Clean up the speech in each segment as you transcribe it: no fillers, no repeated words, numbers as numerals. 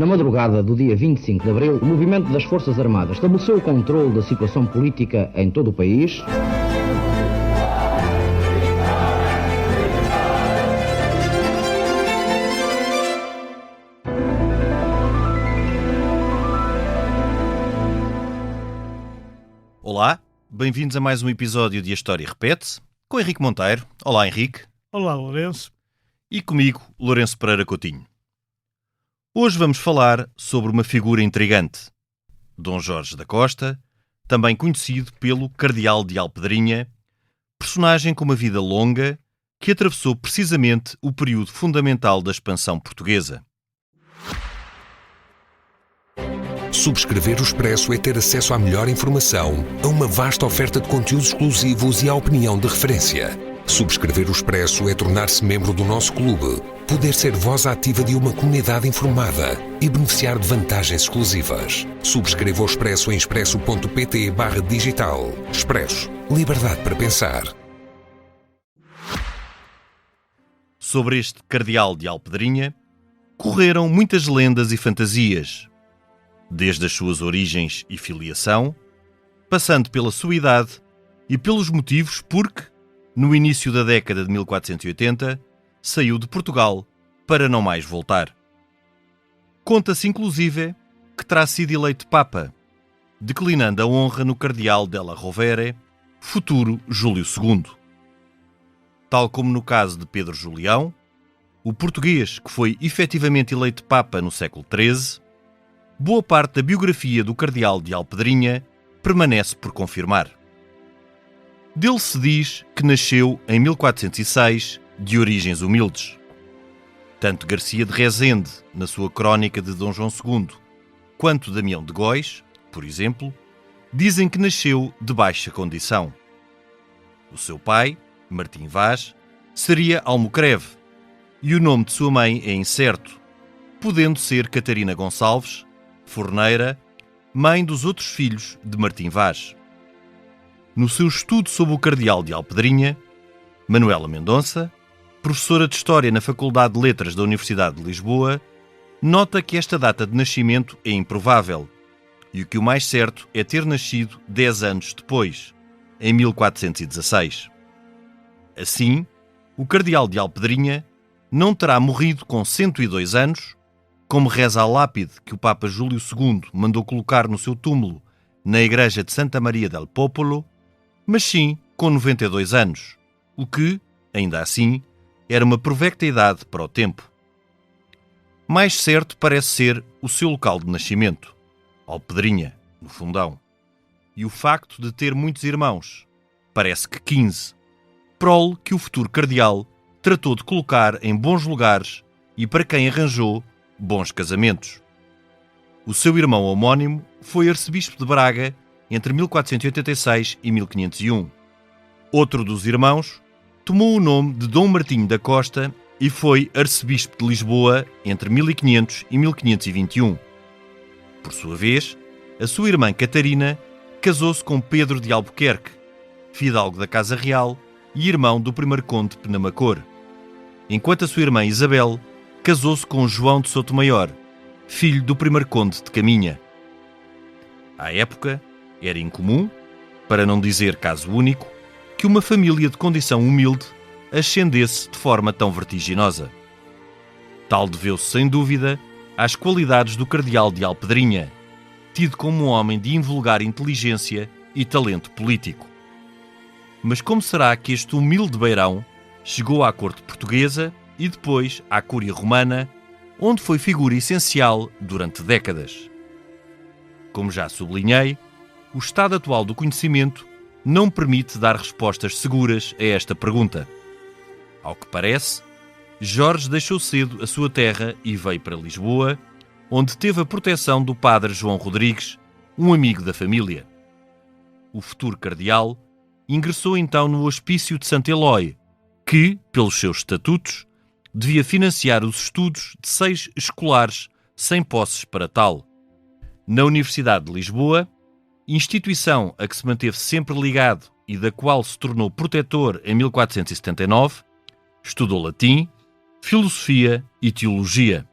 Na madrugada do dia 25 de abril, o movimento das Forças Armadas estabeleceu o controle da situação política em todo o país. Olá, bem-vindos a mais um episódio de A História Repete-se, com Henrique Monteiro. Olá, Henrique. Olá, Lourenço. E comigo, Lourenço Pereira Coutinho. Hoje vamos falar sobre uma figura intrigante, Dom Jorge da Costa, também conhecido pelo Cardeal de Alpedrinha, personagem com uma vida longa que atravessou precisamente o período fundamental da expansão portuguesa. Subscrever o Expresso é ter acesso à melhor informação, a uma vasta oferta de conteúdos exclusivos e à opinião de referência. Subscrever o Expresso é tornar-se membro do nosso clube, poder ser voz ativa de uma comunidade informada e beneficiar de vantagens exclusivas. Subscreva o Expresso em expresso.pt/digital. Expresso. Liberdade para pensar. Sobre este Cardeal de Alpedrinha, correram muitas lendas e fantasias, desde as suas origens e filiação, passando pela sua idade e pelos motivos porque, no início da década de 1480, saiu de Portugal para não mais voltar. Conta-se, inclusive, que terá sido eleito Papa, declinando a honra no Cardeal della Rovere, futuro Júlio II. Tal como no caso de Pedro Julião, o português que foi efetivamente eleito Papa no século XIII, boa parte da biografia do Cardeal de Alpedrinha permanece por confirmar. Dele se diz que nasceu em 1406, de origens humildes. Tanto Garcia de Rezende, na sua crónica de Dom João II, quanto Damião de Góis, por exemplo, dizem que nasceu de baixa condição. O seu pai, Martim Vaz, seria almocreve, e o nome de sua mãe é incerto, podendo ser Catarina Gonçalves, forneira, mãe dos outros filhos de Martim Vaz. No seu estudo sobre o Cardeal de Alpedrinha, Manuela Mendonça, professora de História na Faculdade de Letras da Universidade de Lisboa, nota que esta data de nascimento é improvável e o que o mais certo é ter nascido 10 anos depois, em 1416. Assim, o Cardeal de Alpedrinha não terá morrido com 102 anos, como reza a lápide que o Papa Júlio II mandou colocar no seu túmulo na igreja de Santa Maria del Popolo, mas sim com 92 anos, o que, ainda assim, era uma provecta idade para o tempo. Mais certo parece ser o seu local de nascimento, Alpedrinha, no Fundão, e o facto de ter muitos irmãos, parece que 15, prole que o futuro cardeal tratou de colocar em bons lugares e para quem arranjou bons casamentos. O seu irmão homónimo foi arcebispo de Braga entre 1486 e 1501. Outro dos irmãos tomou o nome de Dom Martinho da Costa e foi arcebispo de Lisboa entre 1500 e 1521. Por sua vez, a sua irmã Catarina casou-se com Pedro de Albuquerque, fidalgo da Casa Real e irmão do primeiro conde de Penamacor, enquanto a sua irmã Isabel casou-se com João de Sotomayor, filho do primeiro conde de Caminha. À época, era incomum, para não dizer caso único, que uma família de condição humilde ascendesse de forma tão vertiginosa. Tal deveu-se, sem dúvida, às qualidades do Cardeal de Alpedrinha, tido como um homem de invulgar inteligência e talento político. Mas como será que este humilde beirão chegou à corte portuguesa e depois à Cúria Romana, onde foi figura essencial durante décadas? Como já sublinhei, o estado atual do conhecimento não permite dar respostas seguras a esta pergunta. Ao que parece, Jorge deixou cedo a sua terra e veio para Lisboa, onde teve a proteção do padre João Rodrigues, um amigo da família. O futuro cardeal ingressou então no Hospício de Santo Eloy, que, pelos seus estatutos, devia financiar os estudos de 6 escolares sem posses para tal. Na Universidade de Lisboa, instituição a que se manteve sempre ligado e da qual se tornou protetor em 1479, estudou latim, filosofia e teologia.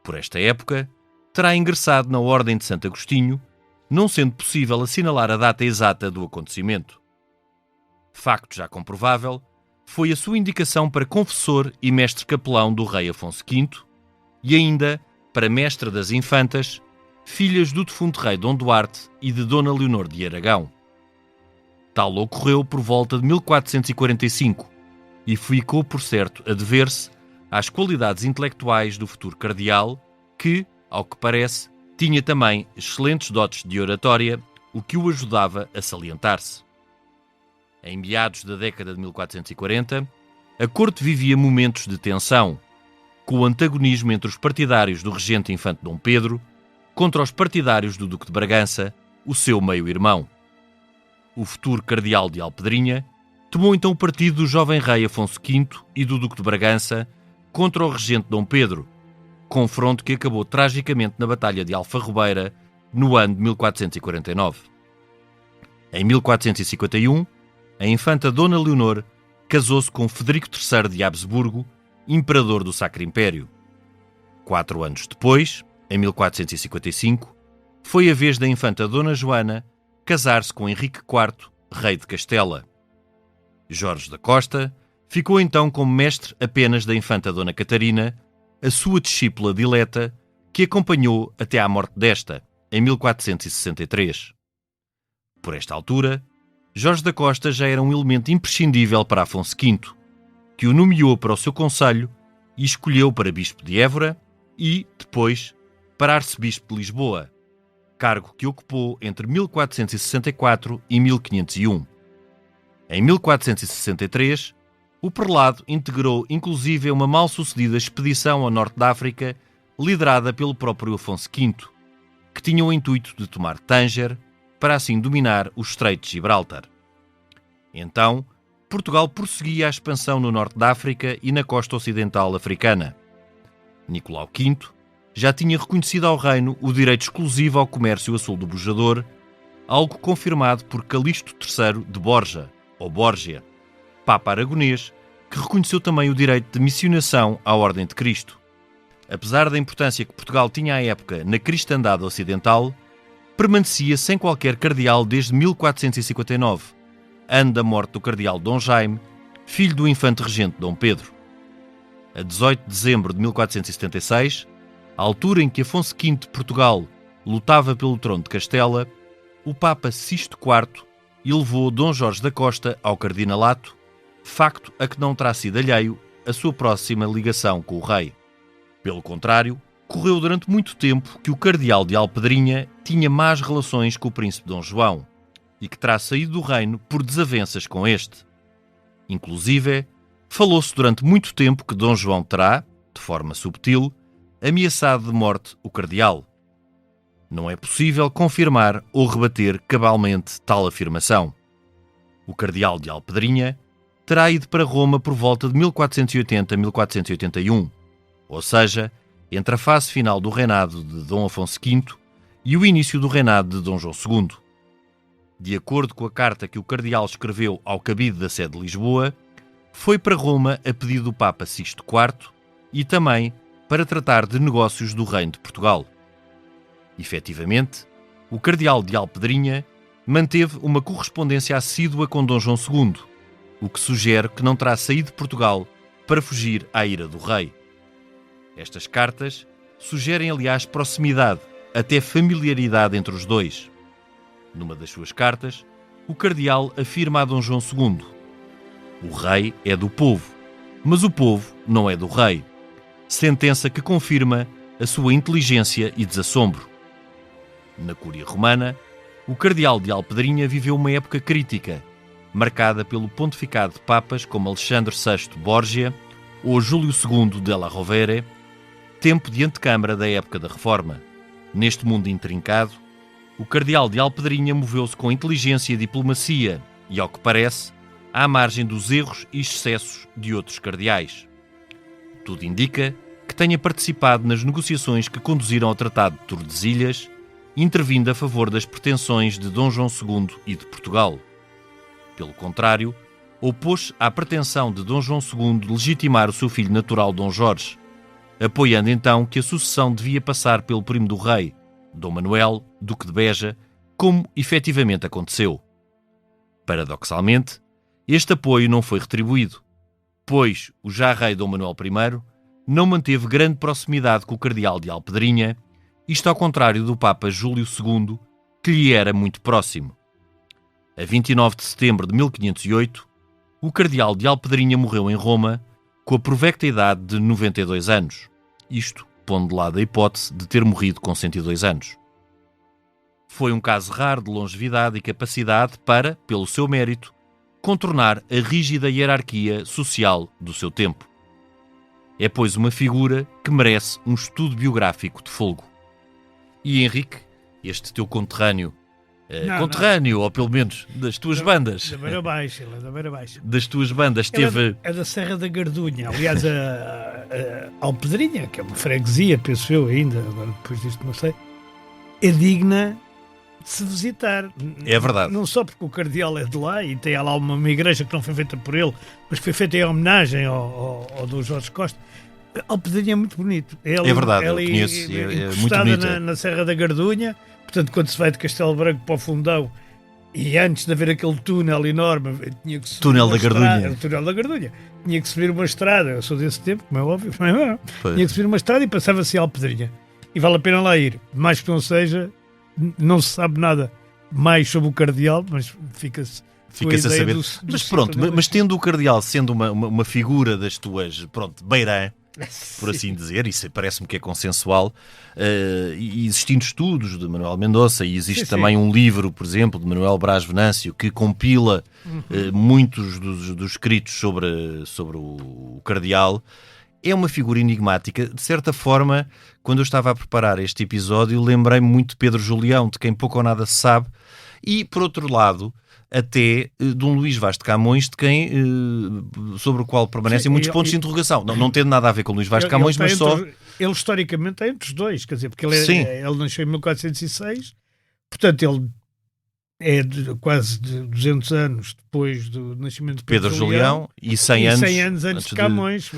Por esta época, terá ingressado na Ordem de Santo Agostinho, não sendo possível assinalar a data exata do acontecimento. Facto já comprovável, foi a sua indicação para confessor e mestre capelão do rei Afonso V e ainda para mestre das infantas, filhas do defunto rei Dom Duarte e de Dona Leonor de Aragão. Tal ocorreu por volta de 1445 e ficou por certo a dever-se às qualidades intelectuais do futuro cardeal que, ao que parece, tinha também excelentes dotes de oratória, o que o ajudava a salientar-se. Em meados da década de 1440, a corte vivia momentos de tensão, com o antagonismo entre os partidários do regente infante Dom Pedro contra os partidários do Duque de Bragança, o seu meio-irmão. O futuro cardeal de Alpedrinha tomou então o partido do jovem rei Afonso V e do Duque de Bragança contra o regente Dom Pedro, confronto que acabou tragicamente na Batalha de Alfarrobeira no ano de 1449. Em 1451, a infanta Dona Leonor casou-se com Frederico III de Habsburgo, imperador do Sacro Império. 4 anos depois, em 1455, foi a vez da infanta Dona Joana casar-se com Henrique IV, rei de Castela. Jorge da Costa ficou então como mestre apenas da infanta Dona Catarina, a sua discípula dileta, que acompanhou até à morte desta, em 1463. Por esta altura, Jorge da Costa já era um elemento imprescindível para Afonso V, que o nomeou para o seu conselho e escolheu para bispo de Évora e, depois, para arcebispo de Lisboa, cargo que ocupou entre 1464 e 1501. Em 1463, o prelado integrou inclusive uma mal-sucedida expedição ao norte da África, liderada pelo próprio Afonso V, que tinha o intuito de tomar Tânger, para assim dominar o Estreito de Gibraltar. Então, Portugal prosseguia a expansão no norte da África e na costa ocidental africana. Nicolau V já tinha reconhecido ao reino o direito exclusivo ao comércio a sul do Bujador, algo confirmado por Calixto III de Borja, ou Bórgia, Papa aragonês, que reconheceu também o direito de missionação à Ordem de Cristo. Apesar da importância que Portugal tinha à época na cristandade ocidental, permanecia sem qualquer cardeal desde 1459, ano da morte do cardeal Dom Jaime, filho do infante regente Dom Pedro. A 18 de dezembro de 1476, à altura em que Afonso V de Portugal lutava pelo trono de Castela, o Papa Sisto IV elevou Dom Jorge da Costa ao cardinalato, facto a que não terá sido alheio a sua próxima ligação com o rei. Pelo contrário, correu durante muito tempo que o cardeal de Alpedrinha tinha más relações com o príncipe Dom João e que terá saído do reino por desavenças com este. Inclusive, falou-se durante muito tempo que Dom João terá, de forma subtil, ameaçado de morte o cardeal. Não é possível confirmar ou rebater cabalmente tal afirmação. O cardeal de Alpedrinha terá ido para Roma por volta de 1480 a 1481, ou seja, entre a fase final do reinado de Dom Afonso V e o início do reinado de Dom João II. De acordo com a carta que o cardeal escreveu ao cabide da sede de Lisboa, foi para Roma a pedido do Papa Sisto IV e também para tratar de negócios do Reino de Portugal. Efetivamente, o cardeal de Alpedrinha manteve uma correspondência assídua com Dom João II, o que sugere que não terá saído de Portugal para fugir à ira do rei. Estas cartas sugerem, aliás, proximidade, até familiaridade entre os dois. Numa das suas cartas, o cardeal afirma a Dom João II: o rei é do povo, mas o povo não é do rei. Sentença que confirma a sua inteligência e desassombro. Na Cúria Romana, o cardeal de Alpedrinha viveu uma época crítica, marcada pelo pontificado de papas como Alexandre VI Borgia ou Júlio II della Rovere, tempo de antecâmara da época da Reforma. Neste mundo intrincado, o cardeal de Alpedrinha moveu-se com inteligência e diplomacia e, ao que parece, à margem dos erros e excessos de outros cardeais. Tudo indica que tenha participado nas negociações que conduziram ao Tratado de Tordesilhas, intervindo a favor das pretensões de Dom João II e de Portugal. Pelo contrário, opôs-se à pretensão de Dom João II de legitimar o seu filho natural Dom Jorge, apoiando então que a sucessão devia passar pelo primo do rei, Dom Manuel, Duque de Beja, como efetivamente aconteceu. Paradoxalmente, este apoio não foi retribuído, pois o já rei Dom Manuel I não manteve grande proximidade com o cardeal de Alpedrinha, isto ao contrário do Papa Júlio II, que lhe era muito próximo. A 29 de setembro de 1508, o cardeal de Alpedrinha morreu em Roma com a provecta idade de 92 anos, isto pondo de lado a hipótese de ter morrido com 102 anos. Foi um caso raro de longevidade e capacidade para, pelo seu mérito, contornar a rígida hierarquia social do seu tempo. É, pois, uma figura que merece um estudo biográfico de folgo. E Henrique, este teu conterrâneo, ou pelo menos das tuas bandas. Da Beira Baixa, da Beira Baixa. Das tuas bandas, teve... É da Serra da Gardunha. Aliás, a Alpedrinha, que é uma freguesia, penso eu ainda, agora depois disto não sei, é digna de se visitar. É verdade. Não só porque o cardeal é de lá e tem lá uma igreja que não foi feita por ele, mas foi feita em homenagem ao Dom Jorge Costa. Alpedrinha é muito bonito. É verdade, eu conheço, é muito bonita. Na Serra da Gardunha, portanto, quando se vai de Castelo Branco para o Fundão, e antes de haver aquele túnel enorme, tinha que subir túnel da Gardunha. O túnel da Gardunha. Tinha que subir uma estrada, eu sou desse tempo, como é óbvio, tinha que subir uma estrada e passava-se a Alpedrinha. E vale a pena lá ir. Mais que não seja, não se sabe nada mais sobre o cardeal, mas fica-se a saber. Mas pronto, mas tendo o cardeal sendo uma figura das tuas, beirã, por assim dizer, isso parece-me que é consensual, e existindo estudos de Manuel Mendonça, e existe também um livro, por exemplo, de Manuel Brás Venâncio, que compila muitos dos escritos sobre o cardeal. É uma figura enigmática. De certa forma, quando eu estava a preparar este episódio, lembrei-me muito de Pedro Julião, de quem pouco ou nada se sabe, e, por outro lado, até de um Luís Vaz de Camões, de quem, sobre o qual permanecem muitos pontos de interrogação. Não tendo nada a ver com Luís Vaz de Camões, mas só... Ele historicamente é entre os dois, quer dizer, porque ele nasceu em 1406, portanto ele é quase de 200 anos depois do nascimento de Pedro Julião e 100 anos antes de Camões.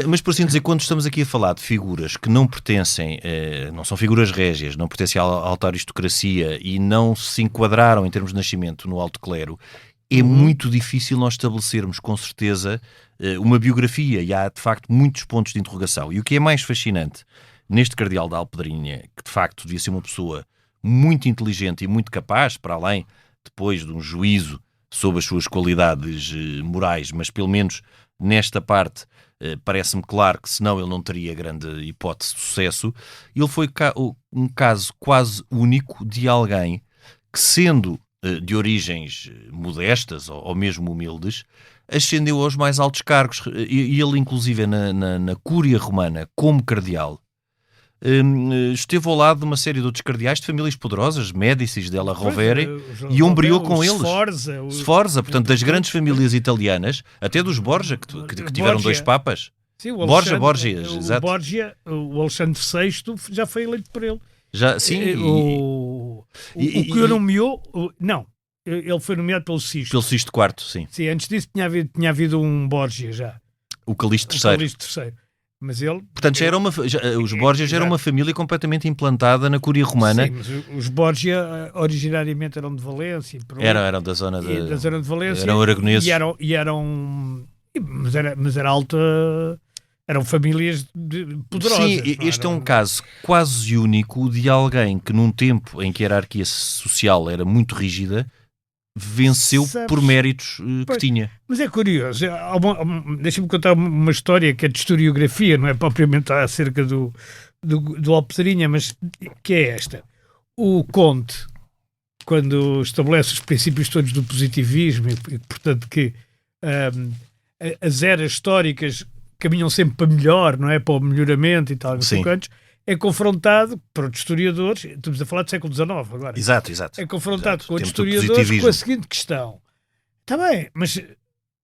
Mas por assim dizer, quando estamos aqui a falar de figuras que não pertencem, não são figuras régias, não pertencem à alta aristocracia e não se enquadraram em termos de nascimento no alto clero, é muito difícil nós estabelecermos com certeza uma biografia, e há de facto muitos pontos de interrogação. E o que é mais fascinante neste cardeal da Alpedrinha, que de facto devia ser uma pessoa muito inteligente e muito capaz, para além, depois de um juízo sobre as suas qualidades morais, mas pelo menos nesta parte parece-me claro que senão ele não teria grande hipótese de sucesso. Ele foi um caso quase único de alguém que, sendo de origens modestas ou mesmo humildes, ascendeu aos mais altos cargos, e ele inclusive na Cúria Romana como cardeal esteve ao lado de uma série de outros cardeais de famílias poderosas, Médicis, Della Rovere, e ombreou com eles. Sforza, portanto, das grandes famílias italianas, até dos Borgia, que tiveram dois papas. Sim, Borgia, exato. O Alexandre VI já foi eleito por ele. Sim. O que o nomeou, não, ele foi nomeado pelo Sisto. Pelo Sisto IV, sim. Sim, antes disso tinha havido um Borgia já. O Calixto III. Mas ele... Portanto, os Borgia já eram uma família completamente implantada na Cúria Romana. Sim, mas os Borgia originariamente eram de Valência. Eram da zona de Valência. Eram aragoneses. Mas era alta... Eram famílias poderosas. Sim, este é um caso quase único de alguém que num tempo em que a hierarquia social era muito rígida, venceu por méritos que tinha. Mas é curioso, deixa-me contar uma história que é de historiografia, não é propriamente acerca do Alpedrinha, mas que é esta. O Conte, quando estabelece os princípios todos do positivismo, e portanto que as eras históricas caminham sempre para melhor, não é? Para o melhoramento e tal, não sei quantos, é confrontado por outros historiadores, estamos a falar do século XIX agora. Exato. É confrontado com outros historiadores com a seguinte questão. Está bem, mas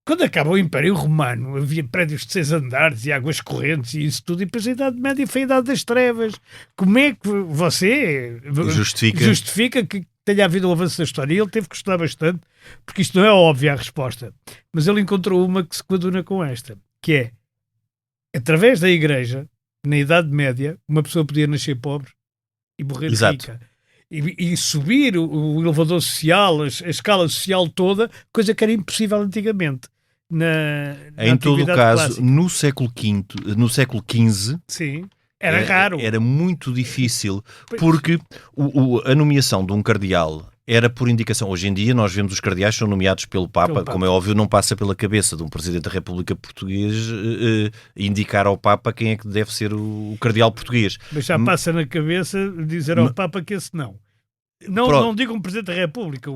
quando acaba o Império Romano havia prédios de 6 andares e águas correntes e isso tudo, e depois a Idade Média foi a Idade das Trevas. Como é que você justifica que tenha havido um avanço da história? E ele teve que estudar bastante, porque isto não é óbvia a resposta. Mas ele encontrou uma que se coaduna com esta, que é, através da Igreja, na Idade Média, uma pessoa podia nascer pobre e morrer Exato. rica. E subir o elevador social, a escala social toda, coisa que era impossível antigamente. Em todo o caso, clássica. no século XV, Sim, era raro. Era muito difícil, porque a nomeação de um cardeal era por indicação. Hoje em dia nós vemos os cardeais são nomeados pelo Papa, como é óbvio, não passa pela cabeça de um Presidente da República Português indicar ao Papa quem é que deve ser o cardeal português. Mas já passa na cabeça dizer ao Papa que esse não. Não digo um Presidente da República,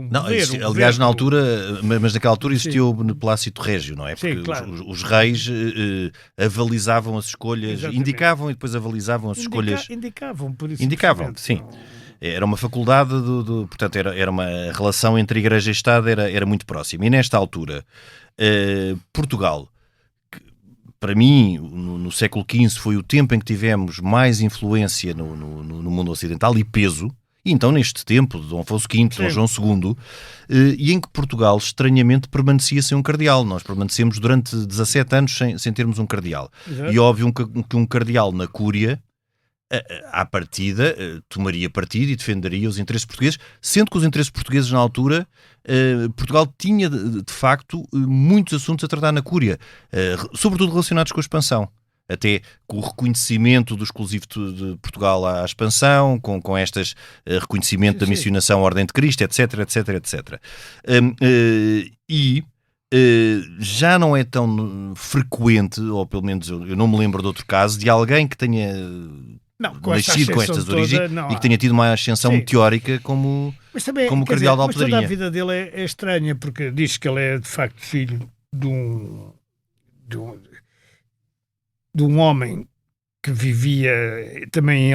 aliás, na altura, mas naquela altura existiu o beneplácito régio, não é? Porque sim, claro. os reis avalizavam as escolhas, Exatamente. Indicavam e depois avalizavam as escolhas. Indicavam, por isso. Indicavam, sim. Era uma faculdade, portanto, era uma relação entre Igreja e Estado, era muito próxima. E nesta altura, Portugal, que, para mim, no século XV, foi o tempo em que tivemos mais influência no mundo ocidental e peso. E então, neste tempo, de Dom Afonso V, Dom João II, e em que Portugal, estranhamente, permanecia sem um cardeal. Nós permanecemos durante 17 anos sem termos um cardeal. Exato. E óbvio que um cardeal na Cúria, à partida, tomaria partido e defenderia os interesses portugueses, sendo que os interesses portugueses, na altura, Portugal tinha, de facto, muitos assuntos a tratar na Cúria, sobretudo relacionados com a expansão. Até com o reconhecimento do exclusivo de Portugal à expansão, com estas reconhecimento da missionação à Ordem de Cristo, etc, etc, etc. Já não é tão frequente, ou pelo menos eu não me lembro de outro caso, de alguém que tenha nascido com estas origens e que tenha tido uma ascensão meteórica como o cardeal de Alpedrinha. Mas toda a vida dele é estranha, porque diz que ele é de facto filho de um homem que vivia também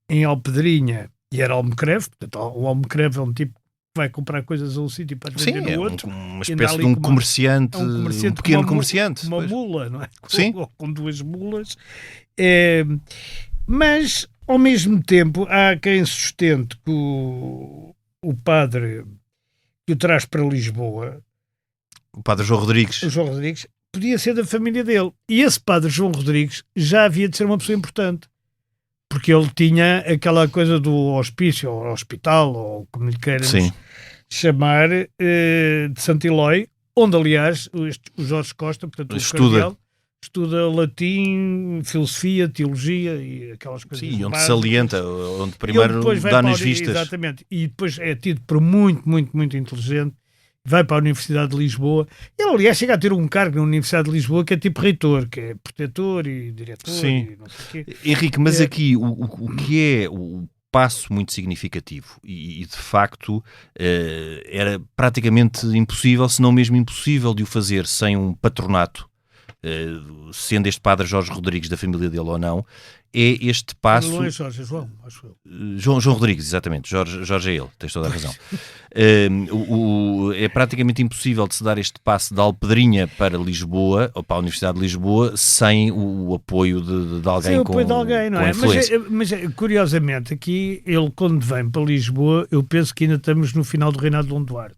em Alpedrinha e era almocreve. Portanto, o almocreve é um tipo que vai comprar coisas a um sítio para vender no outro. Uma espécie de um comerciante, um pequeno comerciante. Uma mula, não é? Sim. Com duas mulas. Mas, ao mesmo tempo, há quem sustente que o padre que o traz para Lisboa, o padre João Rodrigues, podia ser da família dele. E esse padre João Rodrigues já havia de ser uma pessoa importante. Porque ele tinha aquela coisa do hospício, ou hospital, ou como lhe queiramos chamar, de Santo Eloy, onde, aliás, o Jorge Costa, portanto, o cardeal, estuda latim, filosofia, teologia e aquelas coisas. Sim, onde salienta, onde primeiro dá nas vistas. Exatamente. E depois é tido por muito, muito, muito inteligente. Vai para a Universidade de Lisboa. Ele, aliás, chega a ter um cargo na Universidade de Lisboa que é tipo reitor, que é protetor e diretor. Sim. E não sei o quê. Henrique, mas aqui o que é o passo muito significativo e de facto era praticamente impossível, se não mesmo impossível de o fazer sem um patronato, sendo este padre Jorge Rodrigues da família dele ou não, é este passo... Não é Jorge, é João, acho eu. João Rodrigues, exatamente. Jorge é ele, tens toda a razão. É praticamente impossível de se dar este passo de Alpedrinha para Lisboa, ou para a Universidade de Lisboa, sem o apoio de alguém sem o apoio de alguém, não é? Mas curiosamente, aqui, ele quando vem para Lisboa, eu penso que ainda estamos no final do reinado de Dom Duarte.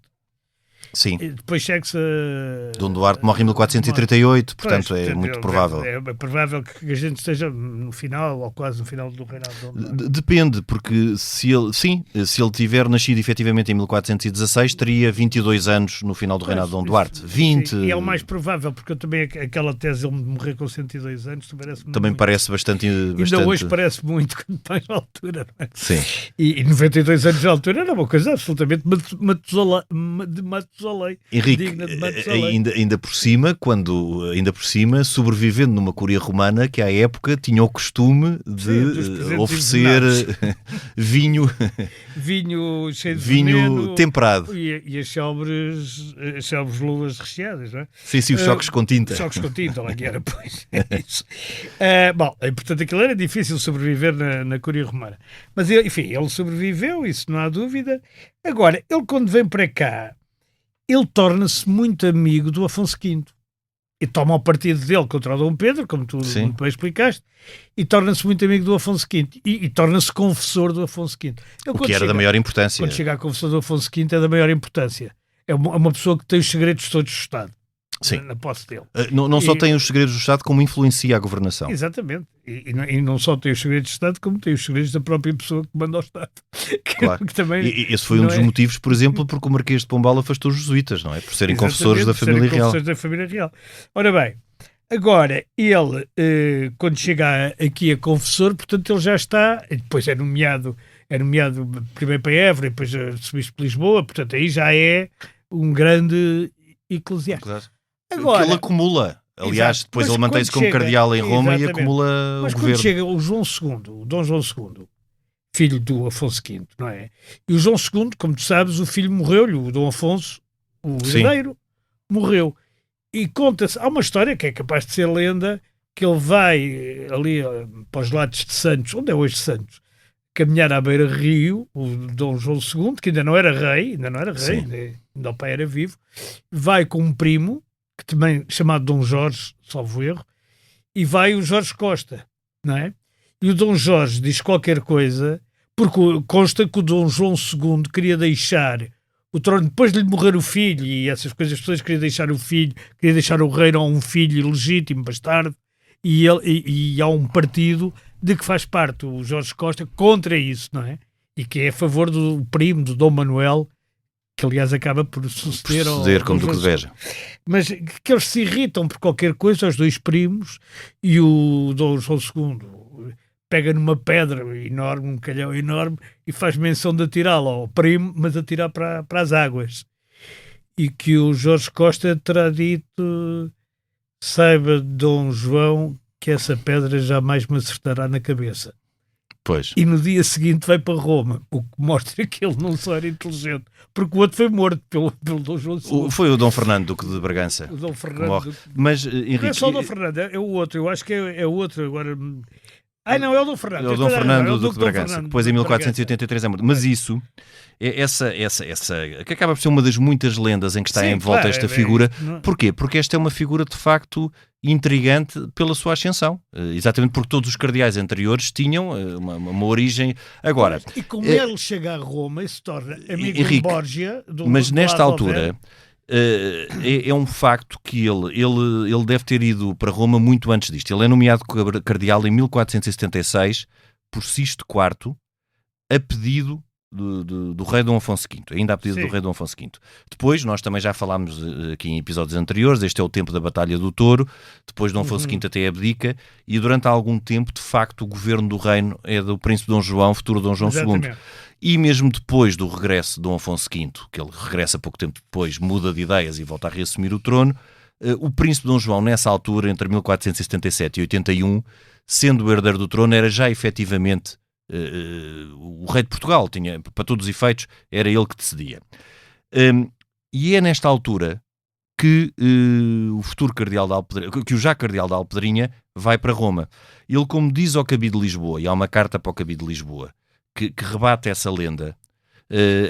Sim. Depois chega-se a... Dom Duarte morre em 1438, portanto é muito provável. É provável que a gente esteja no final, ou quase no final do reinado de Dom Duarte. Depende, porque se ele tiver nascido efetivamente em 1416, teria 22 anos no final do reinado de Dom Duarte. 20... Sim, e é o mais provável, porque eu também, aquela tese ele morrer com 102 anos, também parece bastante... Ainda hoje parece muito quando está na altura, não é? Sim. E 92 anos de altura era uma coisa absolutamente Henrique, ainda por cima, sobrevivendo numa Cúria Romana que à época tinha o costume de oferecer vinho cheio de vinho temperado e as célebres lulas recheadas, não é? Sim, os choques com tinta. Choques com tinta, lá que era, pois. É isso. Bom, portanto, aquilo era difícil sobreviver na Cúria Romana. Mas, enfim, ele sobreviveu, isso não há dúvida. Agora, ele quando vem para cá, ele torna-se muito amigo do Afonso V. E toma o partido dele contra o Dom Pedro, como tu muito bem explicaste, e torna-se muito amigo do Afonso V. E torna-se confessor do Afonso V. O que era da maior importância. Quando chega a confessor do Afonso V é da maior importância. É uma pessoa que tem os segredos todos do Estado. Sim. na posse dele. Não só tem os segredos do Estado, como influencia a governação. Exatamente. E não só tem os segredos do Estado, como tem os segredos da própria pessoa que manda ao Estado. Claro. Que também, e esse foi um dos motivos, por exemplo, porque o Marquês de Pombal afastou os jesuítas, não é? Por serem Exatamente, confessores da família real. Confessores da família real. Ora bem, agora, ele, quando chega aqui a confessor, portanto, ele já está, depois é nomeado primeiro para Évora, depois subiste para Lisboa, portanto, aí já é um grande eclesiástico. Claro. Agora, que ele acumula. Aliás, exato, depois mas ele mantém-se como chega, cardeal em Roma exatamente, e acumula mas o quando governo. chega o Dom João II, filho do Afonso V, não é? E o João II, como tu sabes, o filho morreu-lhe, o Dom Afonso, o herdeiro, morreu. E conta-se, há uma história que é capaz de ser lenda, que ele vai ali para os lados de Santos, onde é hoje Santos, caminhar à beira-rio, o Dom João II, que ainda não era rei, ainda o pai era vivo, vai com um primo, que também chamado Dom Jorge, salvo erro, e vai o Jorge Costa, não é? E o Dom Jorge diz qualquer coisa, porque consta que o Dom João II queria deixar o trono, depois de lhe morrer o filho, e essas coisas, as pessoas queriam deixar o filho, queria deixar o reino a um filho ilegítimo, bastardo, e há um partido de que faz parte o Jorge Costa contra isso, não é? E que é a favor do primo, do Dom Manuel, que aliás acaba por suceder como Duque de Beja. Mas que eles se irritam por qualquer coisa, os dois primos, e o Dom João II pega numa pedra enorme, um calhau enorme, e faz menção de atirá-la ao primo, mas atirar para as águas. E que o Jorge Costa terá dito: saiba, Dom João, que essa pedra jamais me acertará na cabeça. Pois. E no dia seguinte vai para Roma, o que mostra que ele não só era inteligente, porque o outro foi morto pelo Dom João II. Foi o Dom Fernando, Duque de Bragança. O Dom Fernando. Mas, Henrique... Não é só o Dom Fernando, é o outro, eu acho que é o outro agora. Não, é o Dom Fernando. É o Dom Fernando, Duque de Bragança, Fernando, que depois em 1483 é morto. Mas isso, essa que acaba por ser uma das muitas lendas em que está envolta esta figura. Porquê? Porque esta é uma figura de facto intrigante pela sua ascensão. Exatamente porque todos os cardeais anteriores tinham uma origem. Agora, e como ele chega a Roma e se torna amigo Henrique, de Borgia, mas nesta altura... é um facto que ele deve ter ido para Roma muito antes disto. Ele é nomeado cardeal em 1476 por Sisto IV, a pedido do rei Dom Afonso V, ainda a pedido do rei Dom Afonso V. Depois, nós também já falámos aqui em episódios anteriores, este é o tempo da Batalha do Touro, depois Dom Afonso V até abdica, e durante algum tempo, de facto, o governo do reino é do príncipe Dom João, futuro Dom João II. E mesmo depois do regresso de Dom Afonso V, que ele regressa pouco tempo depois, muda de ideias e volta a reassumir o trono, o príncipe Dom João, nessa altura, entre 1477 e 81, sendo o herdeiro do trono, era já efetivamente o rei de Portugal. Tinha, para todos os efeitos, era ele que decidia. E é nesta altura que o futuro cardeal de Alpedrinha, que o já cardeal de Alpedrinha vai para Roma. Ele, como diz ao Cabido de Lisboa, e há uma carta para o Cabido de Lisboa, que rebate essa lenda,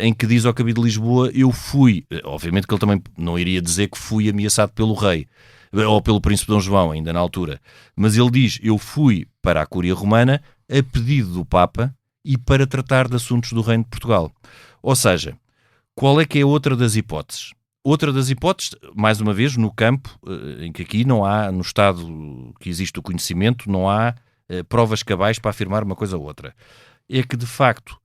em que diz ao Cabido de Lisboa: eu fui, obviamente que ele também não iria dizer que fui ameaçado pelo rei, ou pelo príncipe Dom João, ainda na altura, mas ele diz: eu fui para a Cúria Romana a pedido do Papa e para tratar de assuntos do Reino de Portugal. Ou seja, qual é que é outra das hipóteses? Outra das hipóteses, mais uma vez, no campo, em que aqui não há, no estado que existe o conhecimento, não há provas cabais para afirmar uma coisa ou outra, é que, de facto,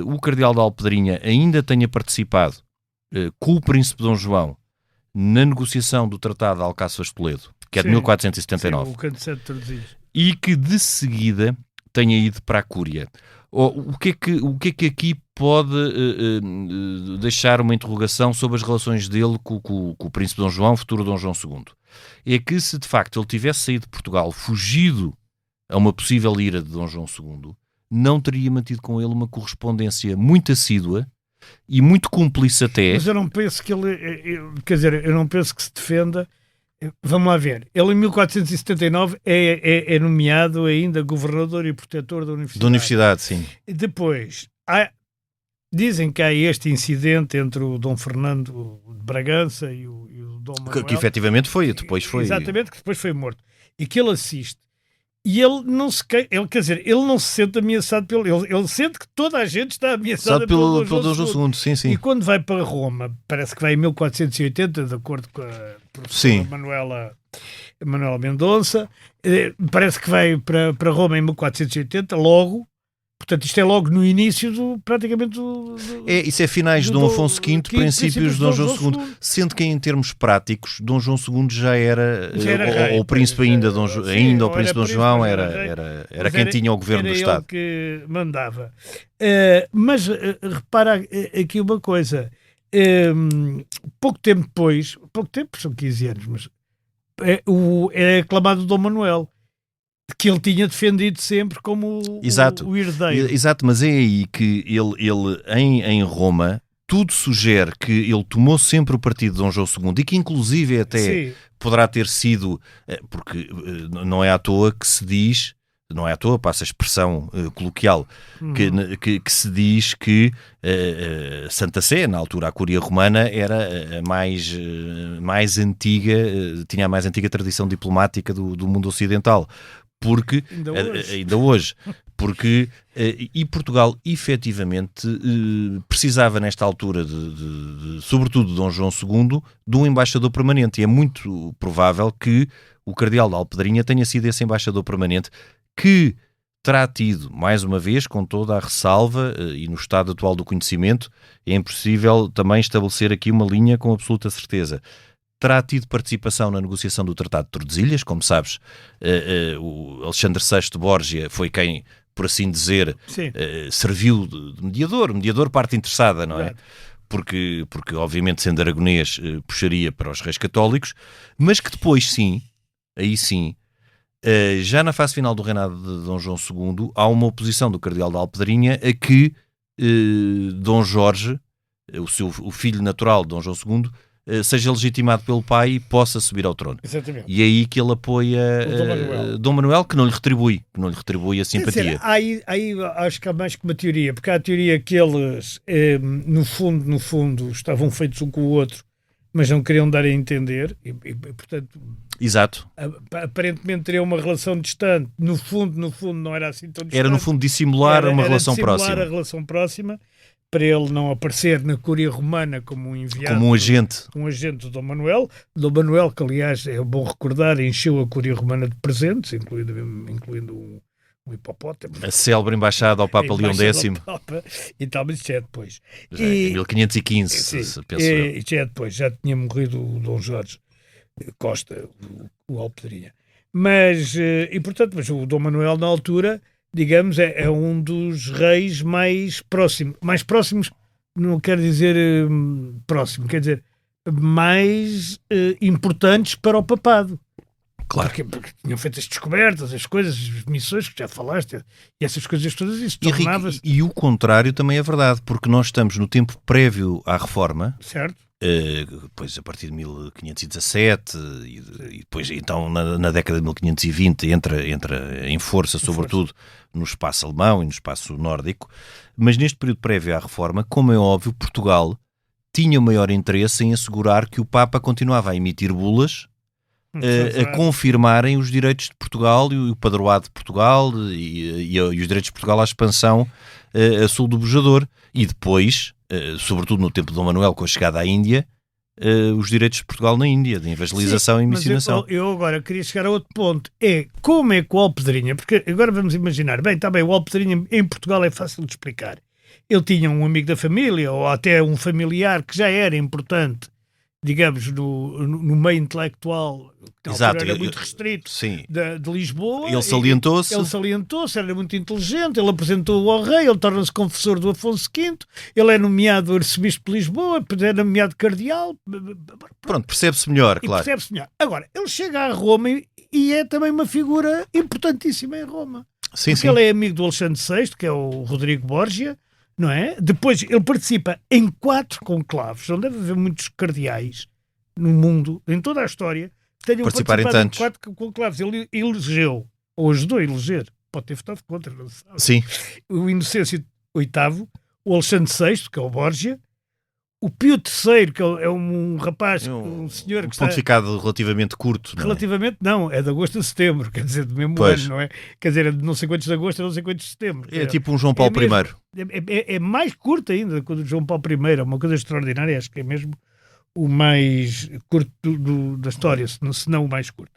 o cardeal de Alpedrinha ainda tenha participado com o príncipe Dom João na negociação do Tratado de Alcáçovas de Toledo, que é de 1479, e que, de seguida, tenha ido para a Cúria. O que é que aqui pode deixar uma interrogação sobre as relações dele com o príncipe Dom João, futuro Dom João II? É que, se de facto ele tivesse saído de Portugal, fugido a uma possível ira de Dom João II, não teria mantido com ele uma correspondência muito assídua e muito cúmplice até. Mas eu não penso que eu não penso que se defenda. Vamos lá ver. Ele, em 1479, é nomeado ainda governador e protetor da Universidade. Da Universidade, sim. Depois, dizem que há este incidente entre o Dom Fernando de Bragança e o Dom Manuel. Que efetivamente foi, depois foi. Exatamente, que depois foi morto. E que ele assiste. E ele não se ele não se sente ameaçado pelo. Ele sente que toda a gente está ameaçada pelo Dom João II. Sim, sim. E quando vai para Roma, parece que vai em 1480, de acordo com a professora Manuela Mendonça, parece que vai para Roma em 1480, logo. Portanto, isto é logo no início praticamente isso é finais de Dom Afonso V, princípios de Dom João II. Sendo que em termos práticos, Dom João II já era rei, o príncipe ainda, o príncipe Dom João era quem tinha o governo do Estado. Era ele que mandava. Mas repara aqui uma coisa, pouco tempo depois, são 15 anos, mas é aclamado Dom Manuel, que ele tinha defendido sempre como o herdeiro. Exato, mas é aí que ele em Roma, tudo sugere que ele tomou sempre o partido de Dom João II e que inclusive até poderá ter sido, porque não é à toa que se diz, não é à toa, passa a expressão coloquial, que se diz que Santa Sé, na altura a Cúria Romana, era a mais antiga, tinha a mais antiga tradição diplomática do mundo ocidental. Porque, ainda hoje, porque e Portugal efetivamente precisava nesta altura, sobretudo de Dom João II, de um embaixador permanente, e é muito provável que o cardeal de Alpedrinha tenha sido esse embaixador permanente, que terá tido, mais uma vez, com toda a ressalva e no estado atual do conhecimento, é impossível também estabelecer aqui uma linha com absoluta certeza. Terá tido participação na negociação do Tratado de Tordesilhas, como sabes, o Alexandre VI de Borgia foi quem, por assim dizer, serviu de mediador parte interessada, não é? Porque obviamente, sendo aragonês, puxaria para os reis católicos, mas que depois aí sim, já na fase final do reinado de Dom João II, há uma oposição do cardeal de Alpedrinha a que Dom Jorge, o filho natural de Dom João II, seja legitimado pelo pai e possa subir ao trono. Exatamente. E é aí que ele apoia Dom Manuel, que não lhe retribui a simpatia. Dizer, aí acho que há mais que uma teoria, porque há a teoria que eles, no fundo, estavam feitos um com o outro, mas não queriam dar a entender, e portanto... Exato. Aparentemente teria uma relação distante. No fundo, não era assim tão distante. Era, no fundo, dissimular uma relação próxima. A relação próxima, para ele não aparecer na Cúria Romana como um enviado. Como um agente. Um agente de Dom Manuel. Dom Manuel, que aliás, é bom recordar, encheu a Cúria Romana de presentes, incluindo um hipopótamo. A célebre embaixada ao Papa Leão X. E tal, mas isso já é depois. Já em 1515, penso eu. Já é depois. Já tinha morrido o Dom Jorge Costa, o Alpedrinha. Mas o Dom Manuel, na altura, digamos, é um dos reis mais próximos, não quer dizer próximo, quer dizer, mais importantes para o papado. Claro. Porque tinham feito as descobertas, as coisas, as missões que já falaste, e essas coisas todas, isso tornava-se... E o contrário também é verdade, porque nós estamos no tempo prévio à reforma, certo? Depois a partir de 1517 e depois então na década de 1520 entra em força, sobretudo no espaço alemão e no espaço nórdico, mas neste período prévio à reforma, como é óbvio, Portugal tinha o maior interesse em assegurar que o Papa continuava a emitir bulas a confirmarem os direitos de Portugal e o padroado de Portugal e os direitos de Portugal à expansão a sul do Bojador, e depois, sobretudo no tempo de Dom Manuel, com a chegada à Índia, os direitos de Portugal na Índia, de evangelização e missionação. Eu agora queria chegar a outro ponto, como é que o Alpedrinha, porque agora vamos imaginar, o Alpedrinha em Portugal é fácil de explicar. Ele tinha um amigo da família, ou até um familiar que já era importante, digamos, no meio intelectual, que era muito restrito, de Lisboa. Ele salientou-se. Era muito inteligente, ele apresentou-o ao rei, ele torna-se confessor do Afonso V, ele é nomeado arcebispo de Lisboa, é nomeado cardeal. Pronto, percebe-se melhor, claro. Percebe-se melhor. Agora, ele chega a Roma e é também uma figura importantíssima em Roma. Porque ele é amigo do Alexandre VI, que é o Rodrigo Borgia, não é? Depois ele participa em 4 conclaves, não deve haver muitos cardeais no mundo, em toda a história, que tenham participado em 4 conclaves. Ele elegeu, ou ajudou a eleger, pode ter votado contra, não se sabe. Sim. O Inocêncio VIII, o Alexandre VI, que é o Borgia, O Pio III, que é um rapaz, um senhor que está... pontificado relativamente curto. Relativamente não, é de agosto a setembro, quer dizer, do mesmo ano, não é? Quer dizer, é de não sei quantos de agosto a não sei quantos de setembro. É tipo um João Paulo I. É mais curto ainda que o do João Paulo I, é uma coisa extraordinária, acho que é mesmo o mais curto da história, se não o mais curto.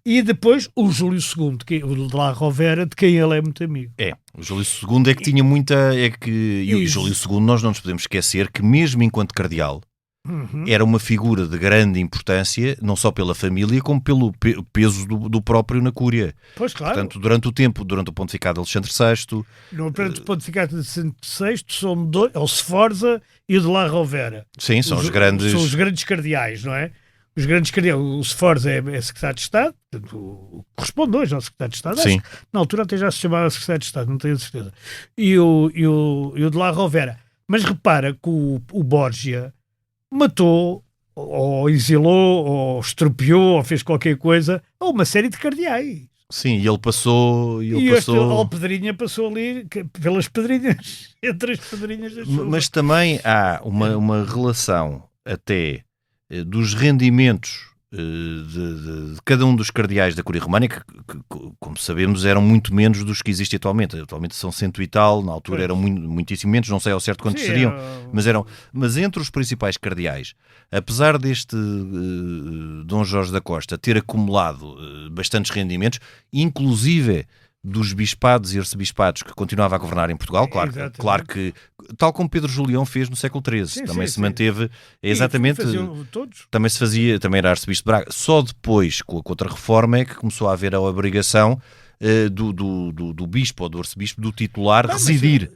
E depois o Júlio II, o de La Rovera, de quem ele é muito amigo. O Júlio II é que tinha muita... E o Júlio II, nós não nos podemos esquecer que mesmo enquanto cardeal, era uma figura de grande importância, não só pela família, como pelo peso do próprio na Cúria. Pois, claro. Portanto, durante o pontificado de Alexandre VI... Durante o pontificado de Alexandre VI são dois, é o Sforza e o de La Rovera. Sim, são os grandes... São os grandes cardeais, não é? Os grandes cardeais. O Sforza é secretário de Estado, portanto, corresponde hoje ao secretário de Estado. Sim. Na altura até já se chamava secretário de Estado, não tenho a certeza. E o de La Rovera. Mas repara que o Borgia matou, ou exilou, ou estropiou, ou fez qualquer coisa a uma série de cardeais. Sim, e ele passou... Este Alpedrinha passou ali pelas pedrinhas, entre as pedrinhas da chuva. Mas também há uma relação até dos rendimentos de cada um dos cardeais da Cúria Romana, que, como sabemos, eram muito menos dos que existem atualmente. Atualmente são 100 e tal, na altura eram muitíssimo menos, não sei ao certo quantos seriam, mas entre os principais cardeais, apesar deste Dom Jorge da Costa ter acumulado bastantes rendimentos, inclusive dos bispados e arcebispados que continuava a governar em Portugal, claro que, tal como Pedro Julião fez no século XIII, também se manteve, exatamente, também se fazia, também era arcebispo de Braga, só depois, com a Contra-Reforma, é que começou a haver a obrigação do bispo ou do arcebispo, do titular, residir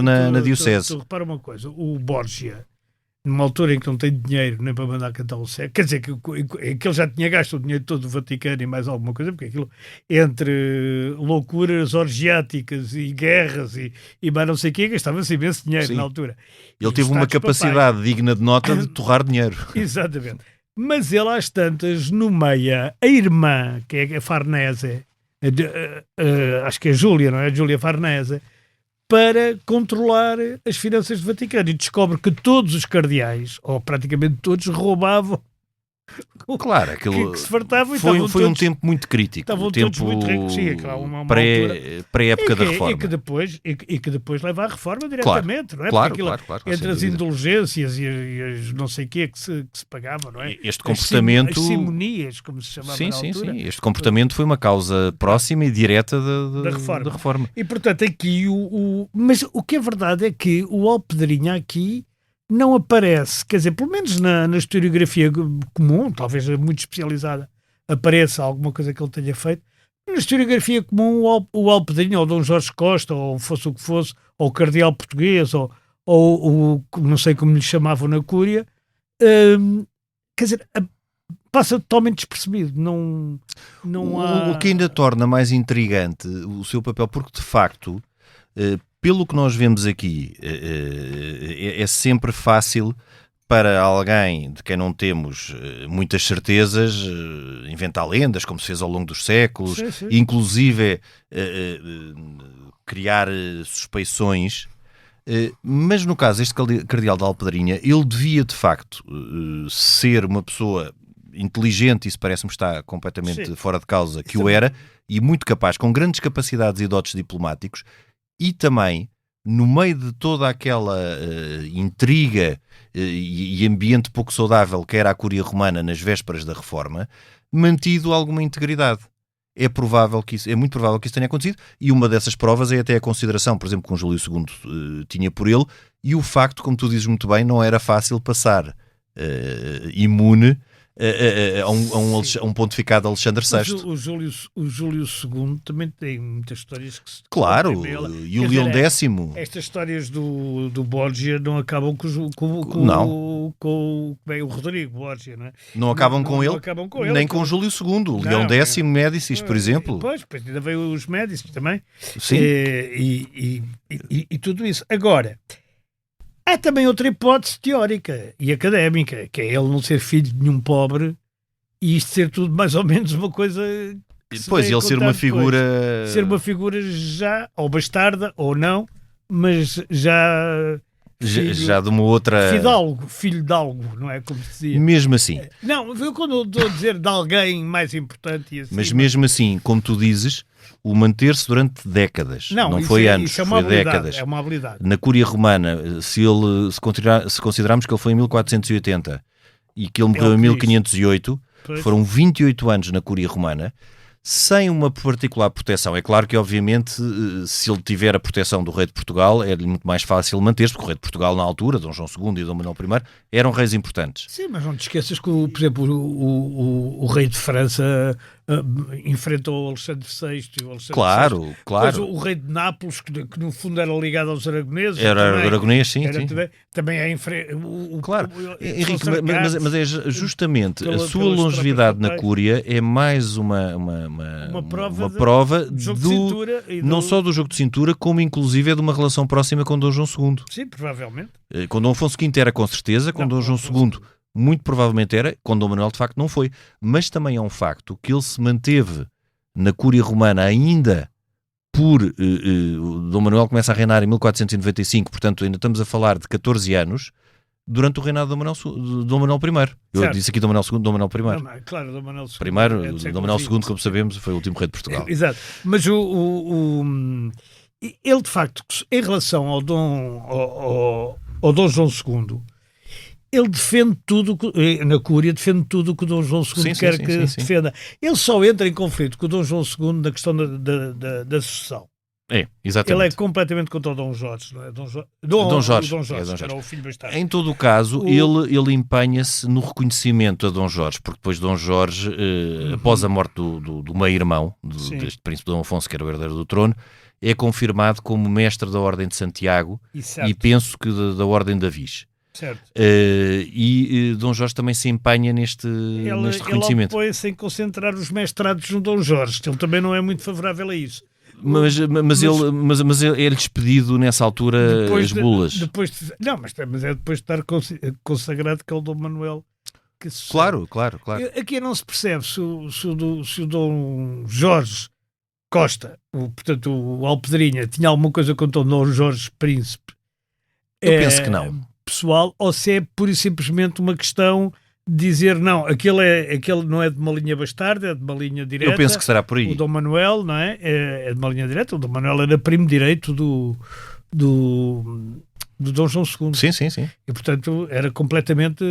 na diocese. Tu repara uma coisa, o Borgia, numa altura em que não tem dinheiro nem para mandar cantar o século, quer dizer que ele já tinha gasto o dinheiro todo do Vaticano e mais alguma coisa, porque aquilo, entre loucuras orgiáticas e guerras e mais não sei o quê, gastava-se imenso dinheiro na altura. Ele teve uma capacidade digna de nota de torrar dinheiro. Exatamente. Mas ele, às tantas, nomeia a irmã, que é a Farnese, acho que é Júlia, não é? Júlia Farnese, para controlar as finanças do Vaticano, e descobre que todos os cardeais, ou praticamente todos, roubavam. Claro, aquilo que se fartavam, foi um tempo muito crítico. Estavam todos muito ricos, sim, uma pré-época da Reforma. E que depois leva à Reforma diretamente, não é? Claro, entre as indulgências e as não sei o quê que se pagavam, não é? Este comportamento... As simonias, como se chamava na altura. Sim. Este comportamento foi uma causa próxima e direta da Reforma. E, portanto, aqui mas o que é verdade é que o Alpedrinha aqui não aparece, quer dizer, pelo menos na historiografia comum, talvez muito especializada, apareça alguma coisa que ele tenha feito. Na historiografia comum, o Alpedrinha, ou Dom Jorge Costa, ou fosse o que fosse, ou o cardeal português, ou não sei como lhe chamavam na Cúria, quer dizer, passa totalmente despercebido. Não há... O que ainda torna mais intrigante o seu papel, porque de facto... pelo que nós vemos aqui, é sempre fácil para alguém de quem não temos muitas certezas inventar lendas, como se fez ao longo dos séculos, sim. Inclusive criar suspeições. Mas no caso, este cardeal da Alpedrinha, ele devia de facto ser uma pessoa inteligente, isso parece-me estar completamente fora de causa, que o era, e muito capaz, com grandes capacidades e dotes diplomáticos. E também, no meio de toda aquela intriga e ambiente pouco saudável que era a Cúria Romana nas vésperas da Reforma, mantido alguma integridade. É muito provável que isso tenha acontecido, e uma dessas provas é até a consideração, por exemplo, que Júlio II tinha por ele, e o facto, como tu dizes muito bem, não era fácil passar imune a um pontificado de Alexandre VI. O Júlio II também tem muitas histórias que se... Claro, e o Leão X. Estas histórias do Borgia não acabam com o Rodrigo Borgia, não é? Não acabam com ele, nem com o Júlio II. O Leão X Médicis, por exemplo. Pois, ainda veio os Médicis também. Sim. E tudo isso. Agora... há também outra hipótese teórica e académica, que é ele não ser filho de nenhum pobre e isto ser tudo mais ou menos uma coisa... Pois, ele ser uma figura... Ser uma figura já, ou bastarda, ou não, mas já Já de uma outra... filho de algo, não é como se dizia. Mesmo assim. Não, eu quando estou a dizer de alguém mais importante e assim... Mas mesmo assim, como tu dizes, o manter-se durante décadas, não foi anos, foi décadas. É uma habilidade. Na Cúria Romana, se considerarmos que ele foi em 1480 e que ele morreu em 1508, foram 28 anos na Cúria Romana, sem uma particular proteção. É claro que, obviamente, se ele tiver a proteção do rei de Portugal, é-lhe muito mais fácil manter-se, porque o rei de Portugal, na altura, Dom João II e Dom Manuel I, eram reis importantes. Sim, mas não te esqueças que, por exemplo, o rei de França enfrentou o Alexandre VI e o Alexandre Claro. Depois o rei de Nápoles, que no fundo era ligado aos aragoneses. Era aragonês, sim. Também é Claro, Henrique, mas é justamente a sua longevidade na Cúria é mais uma prova não só do jogo de cintura, como inclusive é de uma relação próxima com Dom João II. Sim, provavelmente. Com Dom Afonso V era com certeza, com Dom João II muito provavelmente era, com Dom Manuel de facto não foi. Mas também é um facto que ele se manteve na Cúria Romana ainda Dom Manuel começa a reinar em 1495, portanto ainda estamos a falar de 14 anos, durante o reinado de Dom Manuel I. Eu disse aqui Dom Manuel II, Dom Manuel I. Não, claro, Dom Manuel II. Primeiro, Dom Manuel II, como sabemos, foi o último rei de Portugal. Exato. Mas ele, de facto, em relação ao Dom João II, ele defende tudo, na Cúria, defende tudo o que o Dom João II quer que defenda. Ele só entra em conflito com o Dom João II na questão da sucessão. É, exatamente. Ele é completamente contra o Dom Jorge, não é? Dom Jorge. Era o filho bastardo. Em todo o caso, ele empenha-se no reconhecimento a Dom Jorge, porque depois Dom Jorge, após a morte do meio-irmão, deste príncipe Dom Afonso, que era o herdeiro do trono, é confirmado como mestre da Ordem de Santiago e penso que da Ordem da Viz. Certo. E Dom Jorge também se empenha neste reconhecimento. Ele apoia-se em concentrar os mestrados no Dom Jorge, ele também não é muito favorável a isso. Mas ele é despedido nessa altura as bulas. Mas é depois de estar consagrado que é o Dom Manuel que sucede. Claro. Aqui não se percebe se o Dom Jorge Costa, portanto o Alpedrinha, tinha alguma coisa contra o Dom Jorge Príncipe. Eu penso que não. Pessoal, ou se é pura e simplesmente uma questão de dizer, não, aquele não é de uma linha bastarda, é de uma linha direta. Eu penso que será por aí. O Dom Manuel, não é? É de uma linha direta. O Dom Manuel era primo direito do Dom João II. Sim. E, portanto, era completamente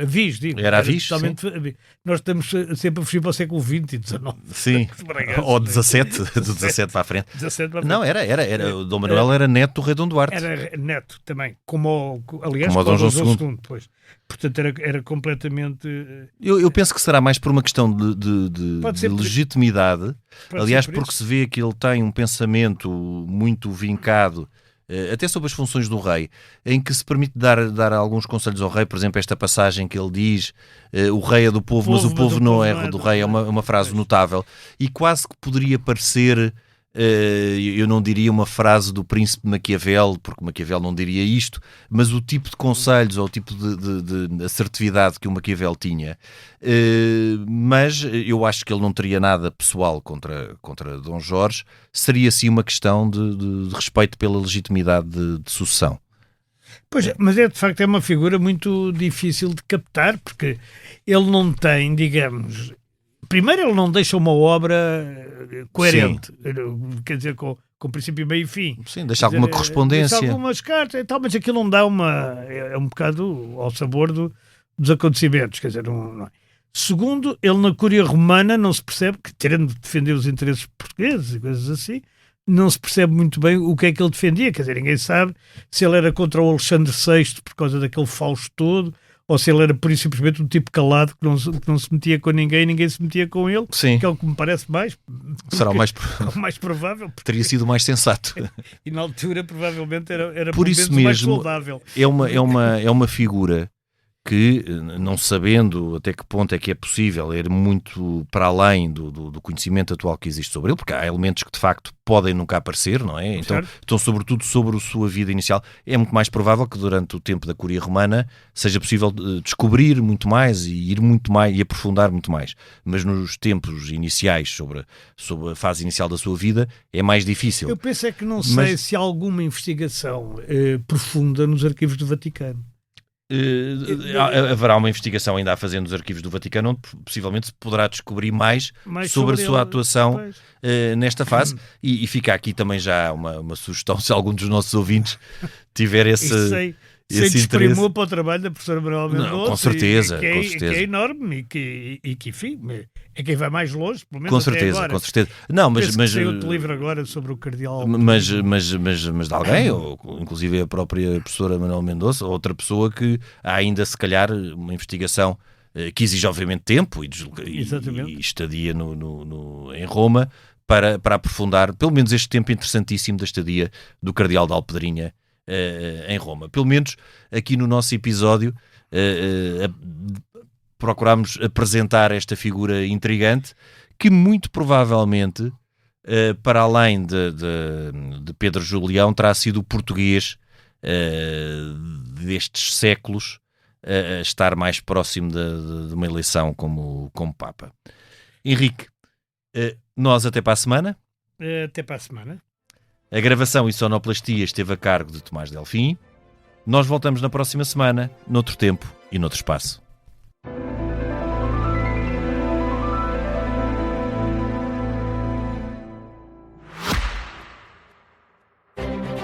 avis, digo. Era avis, totalmente avis. Nós estamos sempre a fugir para o século XX e XIX. Sim, ou 17, do 17 para a frente. 17 para a frente. Não, era o Dom Manuel era neto do rei Dom Duarte. Era neto também, como o Dom João II. Depois. Portanto, era completamente... Eu penso que será mais por uma questão de legitimidade. Aliás, porque se vê que ele tem um pensamento muito vincado até sobre as funções do rei, em que se permite dar alguns conselhos ao rei. Por exemplo, esta passagem que ele diz, o rei é do povo, mas o povo não é do rei, é uma frase notável, e quase que poderia parecer, eu não diria uma frase do príncipe Maquiavel, porque Maquiavel não diria isto, mas o tipo de conselhos ou o tipo de assertividade que o Maquiavel tinha. Mas eu acho que ele não teria nada pessoal contra Dom Jorge, seria sim uma questão de respeito pela legitimidade de sucessão. Pois é, mas de facto é uma figura muito difícil de captar, porque ele não tem, digamos... Primeiro, ele não deixa uma obra coerente, quer dizer, com princípio, meio e fim. Sim, deixa alguma correspondência. Deixa algumas cartas e tal, mas aquilo não dá é um bocado ao sabor dos acontecimentos, quer dizer, não é. Segundo, ele na Cúria Romana não se percebe, que terendo de defender os interesses portugueses e coisas assim, não se percebe muito bem o que é que ele defendia, quer dizer, ninguém sabe se ele era contra o Alexandre VI por causa daquele Fausto todo, ou se ele era por isso simplesmente um tipo calado que não se metia com ninguém e ninguém se metia com ele. Sim. Que é o que me parece mais. Será o mais provável. Teria sido o mais sensato. E na altura provavelmente era por isso mesmo mais mesmo, saudável. É uma figura que, não sabendo até que ponto é que é possível ir muito para além do conhecimento atual que existe sobre ele, porque há elementos que de facto podem nunca aparecer, não é? Então, sobretudo sobre a sua vida inicial, é muito mais provável que durante o tempo da Curia Romana seja possível descobrir muito mais e ir muito mais e aprofundar muito mais. Mas nos tempos iniciais, sobre a fase inicial da sua vida, é mais difícil. Eu penso é que não sei se há alguma investigação profunda nos arquivos do Vaticano. Haverá uma investigação ainda a fazer nos arquivos do Vaticano, onde possivelmente se poderá descobrir mais sobre a sua atuação nesta fase. E fica aqui também já uma sugestão, se algum dos nossos ouvintes tiver esse desprimou para o trabalho da professora Manuela Mendonça. Com certeza. Que é enorme e que, enfim, é quem vai mais longe, pelo menos com certeza, agora. Com certeza. Não, mas saiu outro livro agora sobre o cardeal. Mas de alguém, ou inclusive a própria professora Manuela Mendonça, ou outra pessoa que há ainda, se calhar, uma investigação que exige, obviamente, tempo e estadia em Roma para aprofundar, pelo menos este tempo interessantíssimo da estadia do cardeal de Alpedrinha em Roma. Pelo menos aqui no nosso episódio procurámos apresentar esta figura intrigante que muito provavelmente, para além de Pedro Julião, terá sido o português destes séculos a estar mais próximo de uma eleição como Papa. Henrique, nós até para a semana. Até para a semana. A gravação e sonoplastia esteve a cargo de Tomás Delfim. Nós voltamos na próxima semana, noutro tempo e noutro espaço.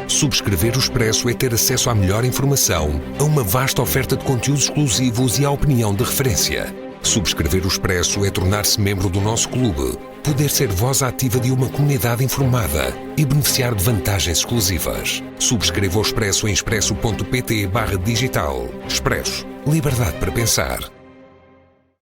Subscrever o Expresso é ter acesso à melhor informação, a uma vasta oferta de conteúdos exclusivos e à opinião de referência. Subscrever o Expresso é tornar-se membro do nosso clube, poder ser voz ativa de uma comunidade informada e beneficiar de vantagens exclusivas. Subscreva o Expresso em expresso.pt/digital. Expresso. Liberdade para pensar.